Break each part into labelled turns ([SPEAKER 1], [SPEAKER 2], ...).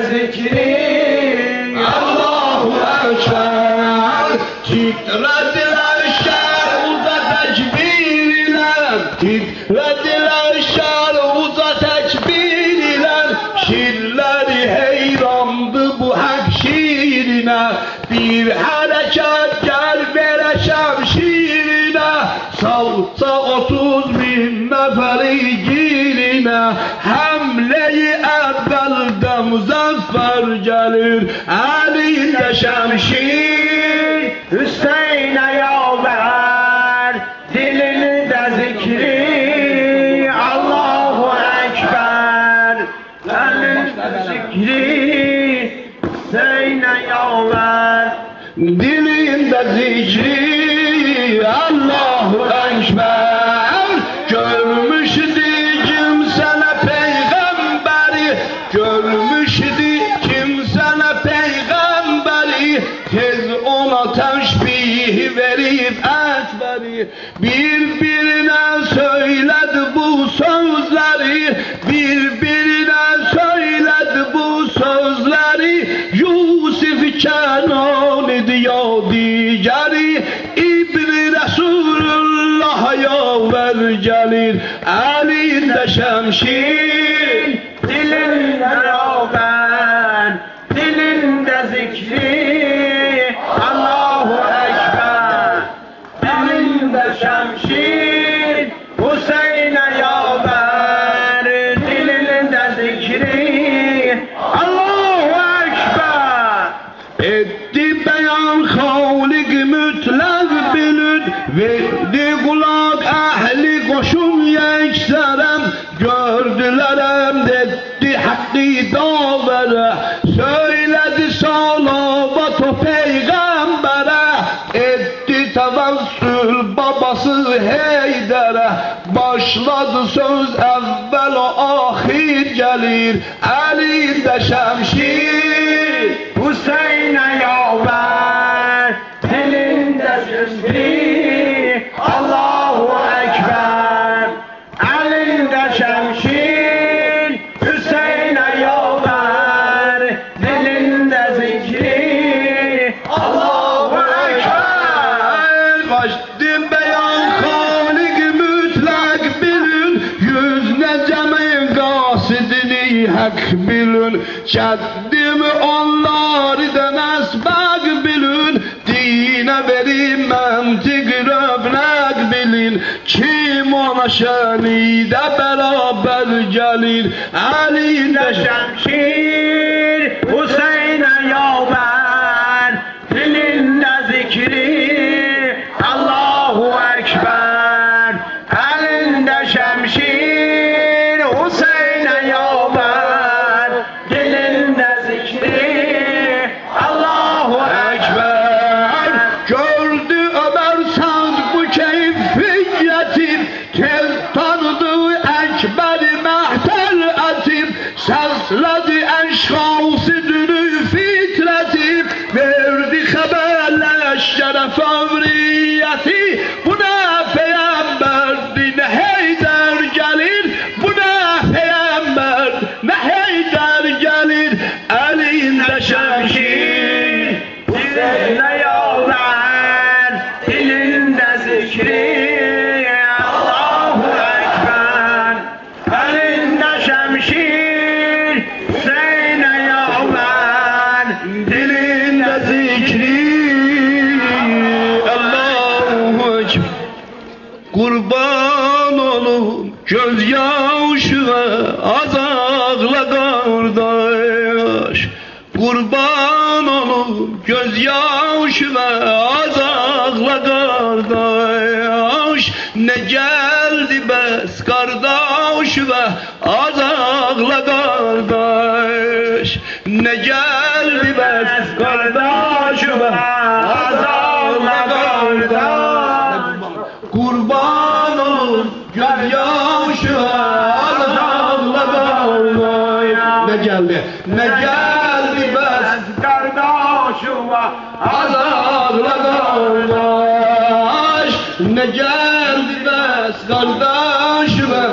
[SPEAKER 1] zikri Allahu Ekber. Titrediler şerhuda tekbirle, titrediler şerhuda tekbirle. Şirleri heyrandı bu hak şiirine, bir hareket gel vereceğim şiirine. Salsa 30.000 neferi girine, hamle-i evvelde muzaffer gelir. Elinde şemşir Hüseyin'e yaver, dilinde zikri Allahu Ekber. Elinde zikri Hüseyin'e yaver, dilinde zikri Allahu Ekber. Görmüşdü kimsene peygamberi, görmüşdü kimsene peygamberi. Tez ona teşbih verip ekberi, birbirine söyledi bu sözleri, birbirine söyledi bu sözleri. Yusuf Kenan diyor digeri, İbni Resulullah yaver gelir. Elinde şemşir, dilinde yaver, dilinde zikri Allahu Ekber. Elinde şemşir Hüseyin'e yaver, dilinde zikri Allahu Ekber. Etti beyan Halik mütlak bilin, verdi kulak ehli koşum yekserem. Gördüler emretti hakkı davere, söyledi salavat o peygambere. Etti tevassül babası Heyder'e, başladı söz evvel o ahir gelir. Elinde şemşir Hüseyin'e yaver, elinde zikri Allahu Ekber. Elinde şemşir Hüseyin'e yaver, dilinde zikri Allahu Ekber. Baştı beyan Halik mütlak bilin, yüz necemin kasidini hak bilin. Çeddim onlardan esbak bilin, dine verim mentik rövnek bilin. Kim ona şenide beraber gelir. Elinde şemşir Hüseyin'e yaver, dilinde zikri Allahu Ekber. Elinde şemşir Hüseyin'e yaver, dilinde zikri Allahu Ekber. Gördü Ömer Sa'd bu keyfiyeti, tez tanıdı Ekber-i Mehter etip. Sesledi eşhası dünü fitreti, verdi haberler şeref ömriyeti. Bu ne peygamberdi ne Heyder gelir, bu ne peygamber ne Heyder gelir. Elinde şemşir Hüseyin'e yaver, dilinde zikri Allahu Ekber. Elinde şemşir Hüseyin'e yaver, dilinde zikri Allahu Ekber. Kurban olum gözyaşı ve azakla kardeş. Kurban olum gözyaşı ve azakla kardeş. Ne geldi bes kardeş ve azakla kardeş. Ne geldi bes kardeş ve azakla kardeş. Kurban olum gözyaşı ve azakla kardeş. Ne geldi? Ne geldi bes kardeşime azarla kardeş. Ne geldi bes kardeşime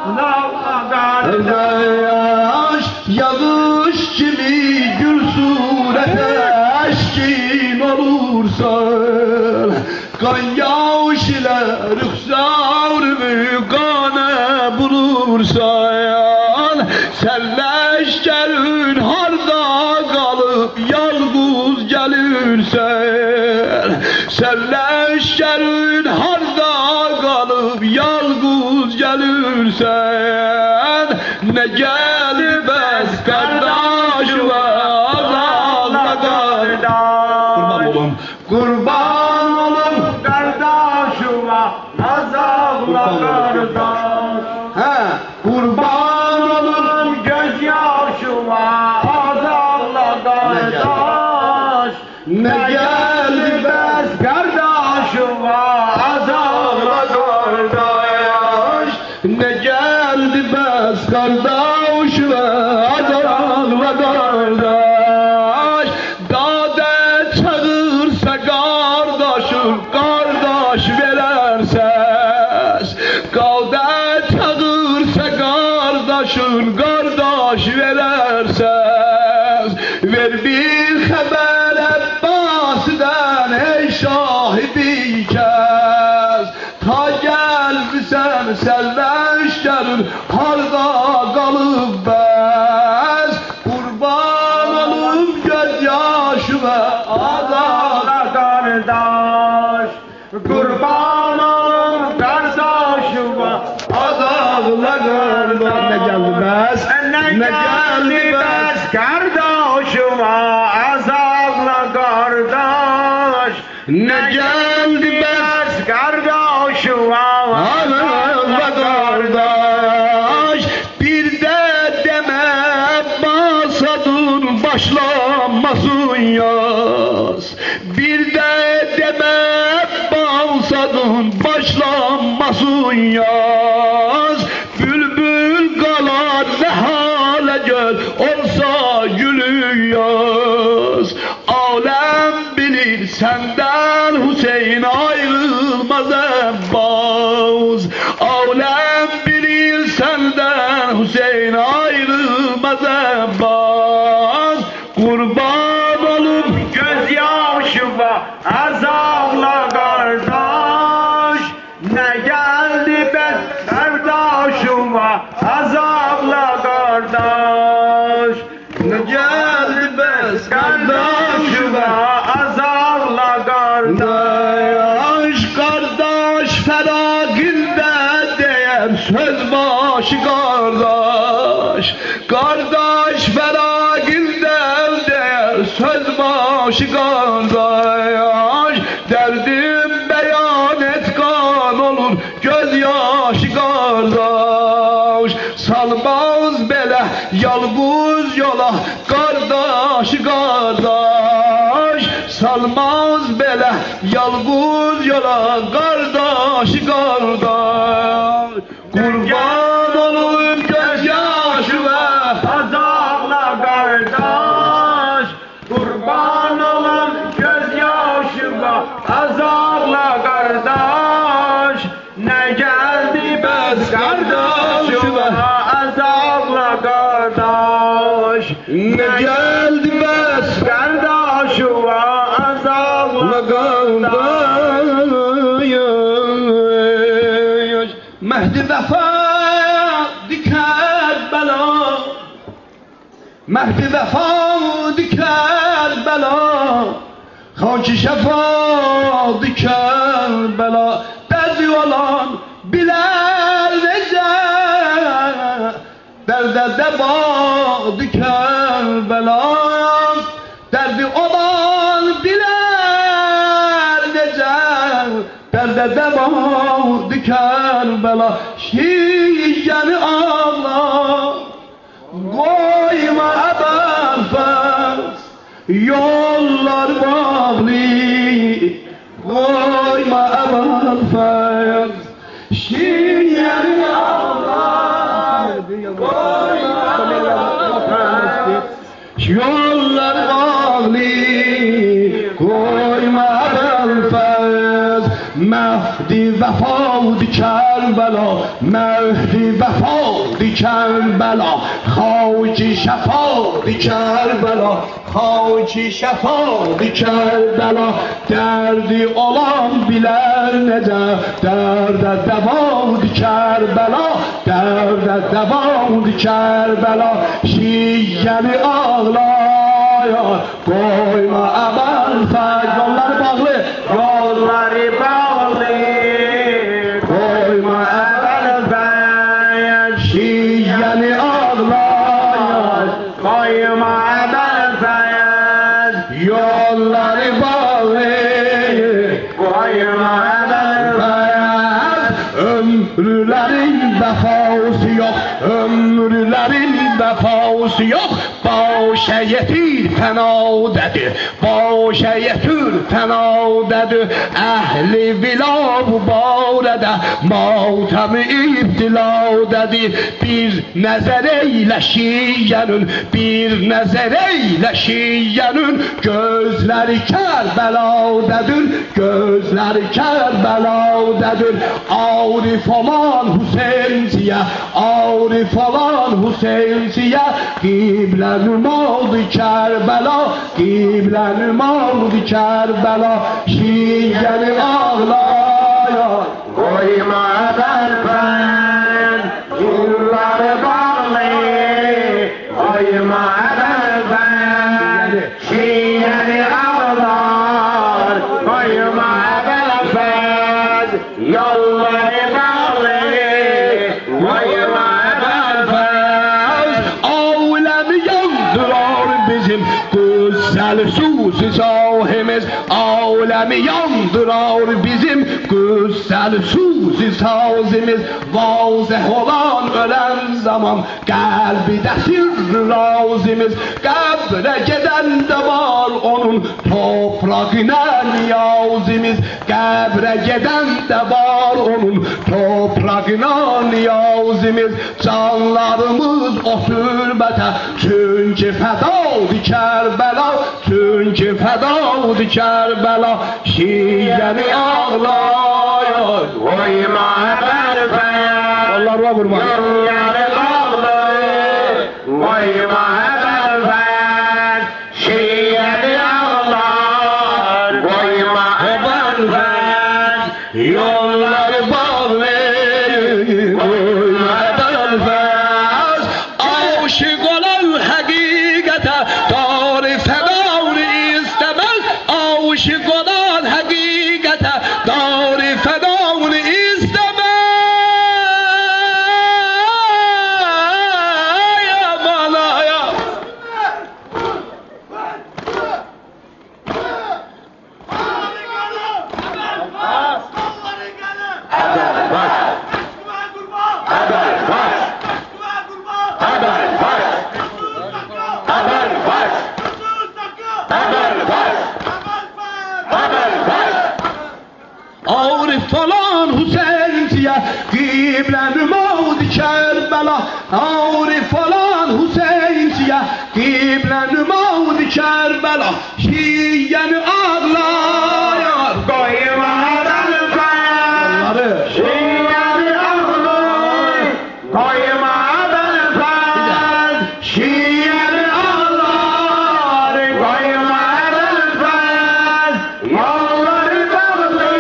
[SPEAKER 1] azarla kardeş. Yağış Taş gibi gül surete eşkin olursan, kan yağış ile rühsarımı kana bulursan, sen leşkerin harda kalıp yalnız gelirsen, sen leşkerin harda kalıp yalnız gelirsen, ne gelmez kardeş ve azalla kardeş. Kurban olun, kurban olun
[SPEAKER 2] Kardeşime azabla kardeş.
[SPEAKER 1] he, kurban olun
[SPEAKER 2] Gözyaşıma azabla kardeş.
[SPEAKER 1] ne gelmez
[SPEAKER 2] Kardeşime azabla kardeş.
[SPEAKER 1] ne geldi bes kardeş ve azarla kardeş. Dade çağırsa kardeşim kardeş verer ses. Dade çağırsa kardeşim kardeş verer ses. Ver bir haber Abbas'dan ey şahidi kez. Ta gelmişsen sen leşkerin harda kalıp bez. Kurban olum gözyaşıma azala
[SPEAKER 2] Kardeş, kurban olun kardeşime
[SPEAKER 1] azala kardeş. Ne geldi bez?
[SPEAKER 2] ne geldi bez kardeşime azabla kardeş.
[SPEAKER 1] Ne geldi bez?
[SPEAKER 2] bez kardeşime
[SPEAKER 1] Azala kardeş. Bir de deme Abbasad'ın başlanmasın yaz. Bir de deme Abbasad'ın başlanmasın yaz. Bülbül kalar ne hale gel olsa gülü yaz. Alem bilir senden Hüseyin ayrılmaz Abbas. Alem bilir senden Hüseyin ayrılmaz Abbas. Kurban olun
[SPEAKER 2] gözyaşıma azabla kardeş. Ne geldi ben kardeşime azabla kardeş.
[SPEAKER 1] ne geldi bes
[SPEAKER 2] Kardeşime azabla kardeş.
[SPEAKER 1] Kardeş feraginde değer söz başı kardeş. Kardeş feraginde değer söz başı kardeş. Derdim beyan et kan olur gözyaşı kardeş. Salmaz bele yalnız yola kardeş kardeş. Salmaz bele yalnız yola kardeş kardeş. Kurban olun gözyaşı ve
[SPEAKER 2] Azabla kardeş, kurban olan gözyaşıma azabla kardeş. Ne geldi bez kardeşime azabla kardeş.
[SPEAKER 1] ne geldi bes
[SPEAKER 2] Kardeşime azabla
[SPEAKER 1] kardeş. Mehdi vefa diker bela. Mehdi vefa diker bela. Hacı şefa diker bela. Derdi olan biler nece. Derde deba diker bela. Derdi olan biler nece. Derde deba diker bela. Şişeni ağla. Koyma Ebenfes, yollar bağlı. Koyma Ebenfes, şiirini ağlar. Koyma Ebenfes, yollar bağlı. Koyma Ebenfes, Mehdi vefadı Kerbela, Mehdi vefadı Kerbela. Hacı şəfadır Kərbəla, xaki şəfadır Kərbəla. Dərdi olan bilər necə, dərdə dəvadır Kərbəla, dərdə dəvadır Kərbəla. Şiyyəni ağlayar, qoyma əməl fəq. Yolları bağlı,
[SPEAKER 2] Yolları bağlı, koyma əbəl fəz.
[SPEAKER 1] şiyyəni ağlayar,
[SPEAKER 2] Koyma əbəl fəz.
[SPEAKER 1] yolları bağlı.
[SPEAKER 2] Koyma əbəl fəz.
[SPEAKER 1] Ömrülərin vəfası yox, ömrülərin vəfası yox. Başa yetir fənadədir, başa yetir fənadədir. Əhli vila bu barədə matəmi ibtilədədir. Bir nəzər eylə şiyyənin, bir nəzər eylə şiyyənin. Gözləri Kərbələdədir, gözləri Kərbələdədir. Arif olan Hüseynsiyə, Arif olan Hüseynsiyə. Qiblə nümadı Kərbəla, qiblə nümadı Kərbəla. Şiyyəni ağlayar,
[SPEAKER 2] Koyma əbəl fəz. Yolları bağlı, koyma əbəl fəz. Şiyyəni ağlar, koyma əbəl fəz. Yolları bağlı, koyma əbəl fəz.
[SPEAKER 1] Aləmi yandırar bizim qüssəli susi sahimiz. Aləmi yandırar bizim qüssəli susi sazimiz. Vazeh olan ölən zaman qəlbidə sirr razimiz. Qəbrə gedəndə var onun toprağına niyazimiz. Qəbrə gedəndə var onun toprağına niyazimiz. Canlarımız o türbətə, çünki fədadır Kərbəla, çünki fədadır Kərbəla. Şiyyəni ağlayar,
[SPEAKER 2] Koyma əbəl fəz.
[SPEAKER 1] Allah'a vurma.
[SPEAKER 2] Yolları bağlı, koyma əbəl fəz. Şiyyəni ağlar, koyma əbəl fəz.
[SPEAKER 1] Yolları bağlı, koyma əbəl fəz. Aşık olan həqiqətə dar-ı fədar istəməz. Aşık olan həqiqətə dar-ı fədar istəməz. Aman ayam.
[SPEAKER 2] Əbəl fəz. Əbəl fəz. Əbəl fəz. Əbəl fəz. Əbəl fəz. Əbəl fəz.
[SPEAKER 1] Arif falan Hüseyinsiyə qiblə nümadı Kərbəla. Arif falan Hüseyinsiyə qiblə nümadı Kərbəla. Şiyyəni ağlayar,
[SPEAKER 2] Koyma əbəl fəz. Şiyyəni ağlar, koyma əbəl fəz. Şiyyəni ağlar, koyma əbəl fəz. Yolları bağlı,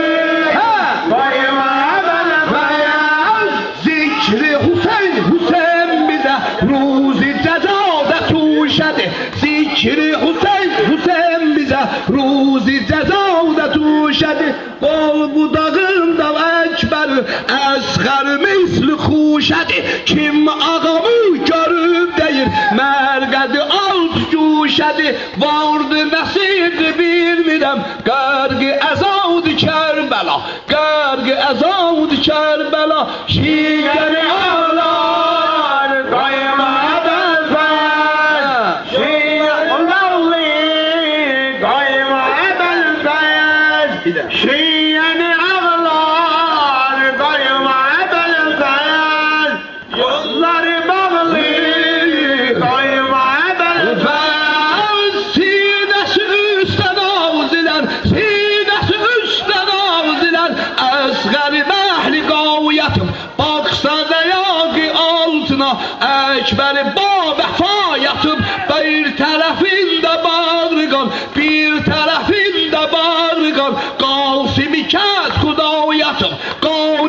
[SPEAKER 2] koyma əbəl fəz.
[SPEAKER 1] Zikri Hüseyin, Hüseyin bizə ruzi cəzada tuşədi. Zikri Hüseyin, Hüseyin bizə ruzi cəzada tuşədi. Qol budağında əkbəri, əsğər misli xuşədi. Kim ağamı görüb deyir, mərqədi alt cuşədi. Vardı nəsirdi bilmirəm, qərqi əzavdı Kərbəla, qərqi əzavdı Kərbəla. Şiyyəni ağlar,
[SPEAKER 2] Koyma əbəl fəz. Şiyyəni bağlı, koyma əbəl fəz. Şiyyəni ağlar, koyma əbəl fəz. Yolları bağlı, koyma əbəl fəz.
[SPEAKER 1] Sinəsi üstdən ağzılar, sinəsi üstdən ağzılar. Əsğəri məhli qaviyyətim, baxsa da yaqi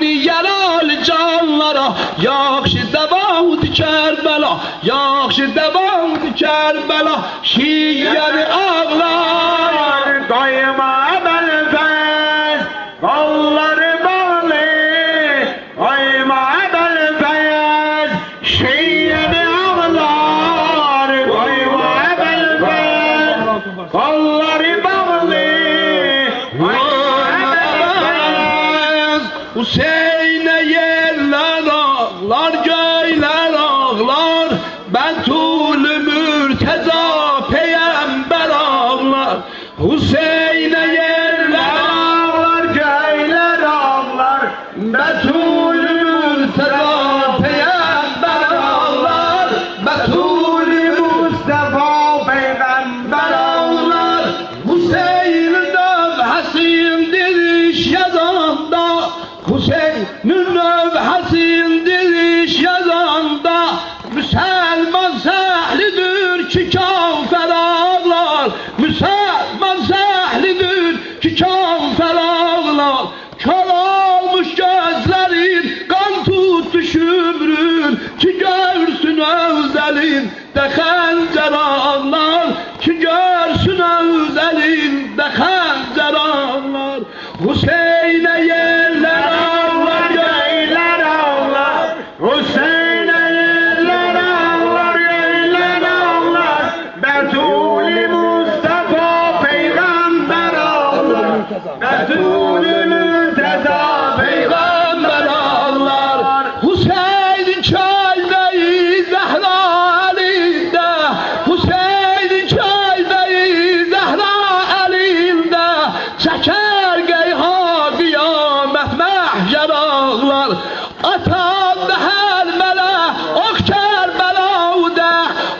[SPEAKER 1] yelal canlara, yaxşı davud Kerbela, yaxşı davud Kerbela, şiyyəni ağlar.
[SPEAKER 2] Dayıma belfez, kolları bağlı, dayıma belfez, şiyyeni ağlar. Dayıma belfez, kolları bağlı, dayıma belfez.
[SPEAKER 1] Hüseyin'e yerler ağlar, göyler ağlar, Betül-ü Mürteza peygamber ağlar. Hüseyin'e yerler
[SPEAKER 2] Ağlar, göyler ağlar,
[SPEAKER 1] Betül-ü Mürteza peygamber ağlar, Betül-ü
[SPEAKER 2] Mustafa peygamber
[SPEAKER 1] ağlar. Hüseyin'in nöbhəsindir iş yazanda, Hüseyin'in nöbhəsindir iş yazanda, Müslüman səhlidir ki kafir ağlar, Müslüman səhlidir ki kafir ağlar. Kör olmuş gözlerin, kan tuttu şümrün, ki görsün özlerinde xəncər ağlar, ki görsün özlerinde xəncər ağlar. Hüseyin'e yerler ağlar,
[SPEAKER 2] göyler ağlar, Hüseyin'e yerler ağlar, göyler ağlar, Betül-i Mustafa peygamber ağlar, Betül-i Mürteza
[SPEAKER 1] peygamber ağlar. Hüseyin köydeyi Zehra elinde, Hüseyin köydeyi Zehra elinde, çeker geyha kıyamet mahşer ağlar. Atan da her mele ok Kerbela'da,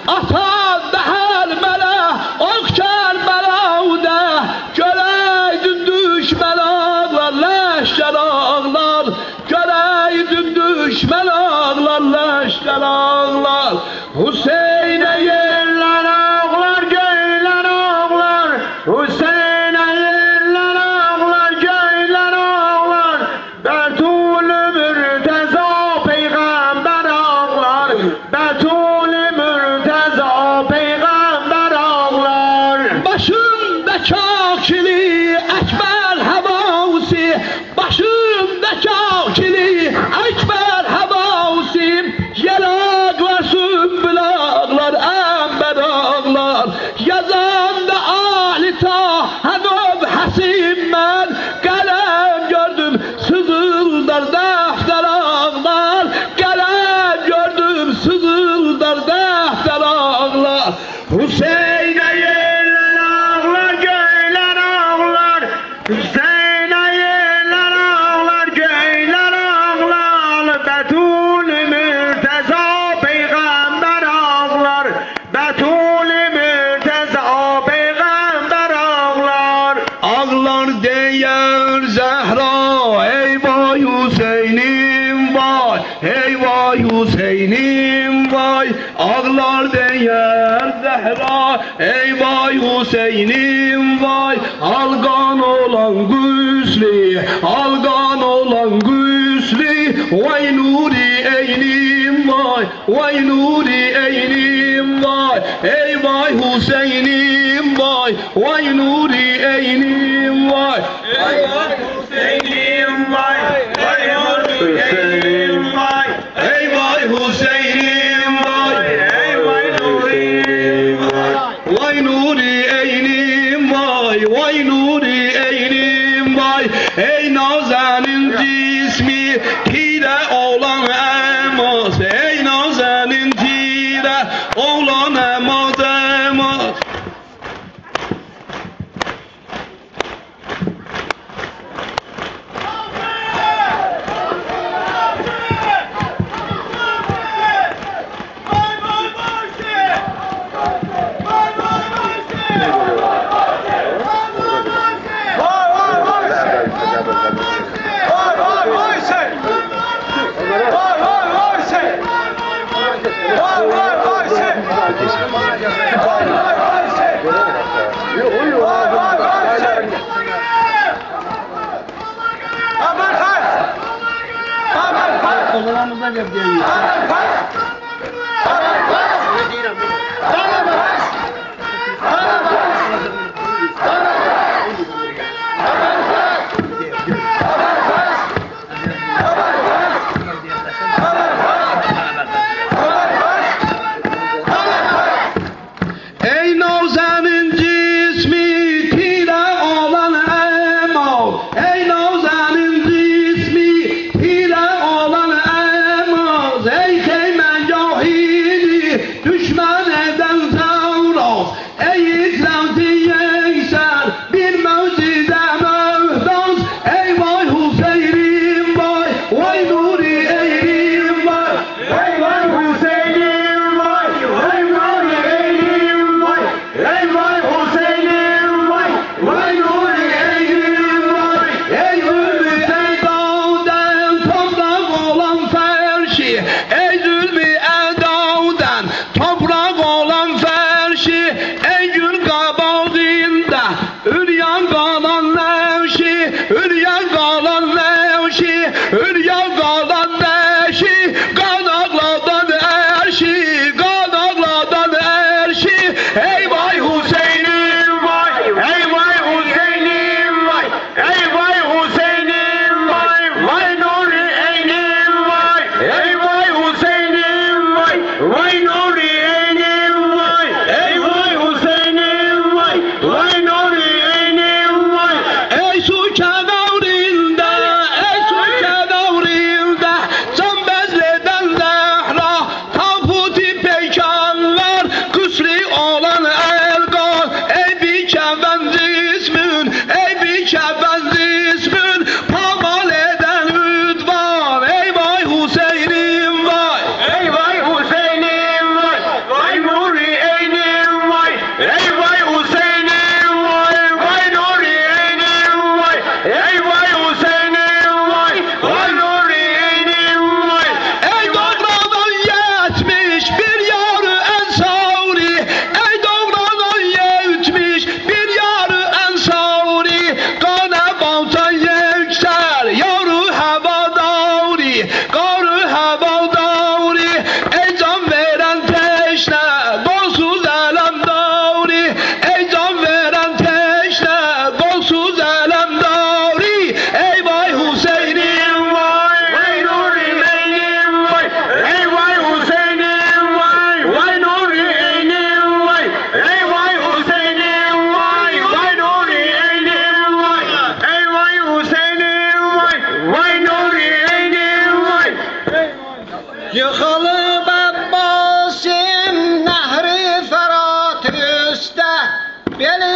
[SPEAKER 1] atan da her mele ok Kerbela'da, göreydin düşmen ağlar, leşker ağlar, göreydin düşmen ağlar, leşker ağlar. Hüseyin'e
[SPEAKER 2] yerler ağlar, göyler ağlar, Hüseyin'e yerler ağlar, göyler ağlar, Betül-ü Mürteza peygamber ağlar, Betül-ü Mürteza peygamber ağlar.
[SPEAKER 1] başımdaki akili ekber havası, başımdaki akili ekber havası, yelaklar sümbül ağlar, ember ağlar, yazanda ahli taha nöbhəsim mən, kalem gördüm sızıldar defter ağlar, kalem gördüm sızıldar defter ağlar. Hüseyin'e
[SPEAKER 2] Yerler ağlar, göyler ağlar, Hüseyin'e yerler ağlar, göyler ağlar, Betül-i Mürteza peygamber ağlar, Betül-i Mürteza peygamber ağlar.
[SPEAKER 1] ağlar diyer Zehra, ey vay Hüseyin'im vay, ey vay Hüseyin'im vay. Ağlar diyer Zehra, ey vay Hüseyin'im vay. Algan olan güçlü, algan olan güçlü, vay nuri eynim vay, vay nuri eynim vay. Ey vay Hüseyin'im vay, vay nuri eynim vay. Ey vay
[SPEAKER 2] Hüseyin'im vay, vay Hüseyin'im vay,
[SPEAKER 1] ey vay Hüseyin'im vay,
[SPEAKER 2] ey vay Nuri'm vay.
[SPEAKER 1] vay nuri eynim vay, vay nuri eynim vay. Ey nazenin cismi tire olan emas, ey nazenin tire olan emas emas. aramızdan hep geliyor.
[SPEAKER 2] Ey Navzan'ın cismi tire olan emal. Ey Navzan'ın cismi tire olan emal. Ey Teğmen cahili düşman eden zavraz. Ey İslam diyeysen bir mevzide mevdaz. Ey vay Hüseyin'im vay, vay Nuri eylim vay. Ey vay Hüseyin'im vay, vay Nuri eylim vay. Ey vay Hüseyin'im vay, vay Nuri eylim vay. Ey Zülmü Eda'dan toprak olan ferşi. Ey Zülmü Eda'dan toprak olan ferşi. Ey gül kabadında üryan kalan nevşi. Üryan kalan nevşi. Üryan kalan nevşi. Kanaklardan erşi. Kanaklardan erşi. Ey vay Hüseyin'im vay. Ey vay Hüseyin'im vay. Ey vay Hüseyin'im vay. Vay Nuri eynim vay. Ey vay Hüseyin'im vay. Vay Nuri eynim vay. Ey vay Hüseyin'im vay. Vay Nuri eynim vay. Ey su kenarında, ey su kenarında can bezleden zehra tabuti peykanlar kısri olan elgan. Ey bir kebenz ismin, ey bir kebenz ismin pamal eden üdvan. Ey vay Hüseyin'im vay. Ey vay Hüseyin'im vay. Vay Nuri eynim vay. Ey vay Hüseyin'im vay. Vay Nuri eynim vay. Ey vay Hüseyin'im vay. Vay Nuri eynim vay. Ey doğradan yetmiş bir yarı ensari. Ey doğradan yetmiş bir yarı ensari. Kana baltan yekser yarı havadari. Karı havadari. Ey can veren teşne golsuz elemdari. Ey can veren teşne golsuz elemdari. Ey vay Hüseyin'im vay. Vay Nuri eynim vay. Ey vay Hüseyin'im vay. Vay Nuri eynim vay. Ey vay Hüseyin'im vay. Vay Nuri eynim vay. Ey vay Hüseyin'im vay. Vay Nuri eynim vay.
[SPEAKER 3] Yıkılıp Abbasim nehri Ferhat üstte, beli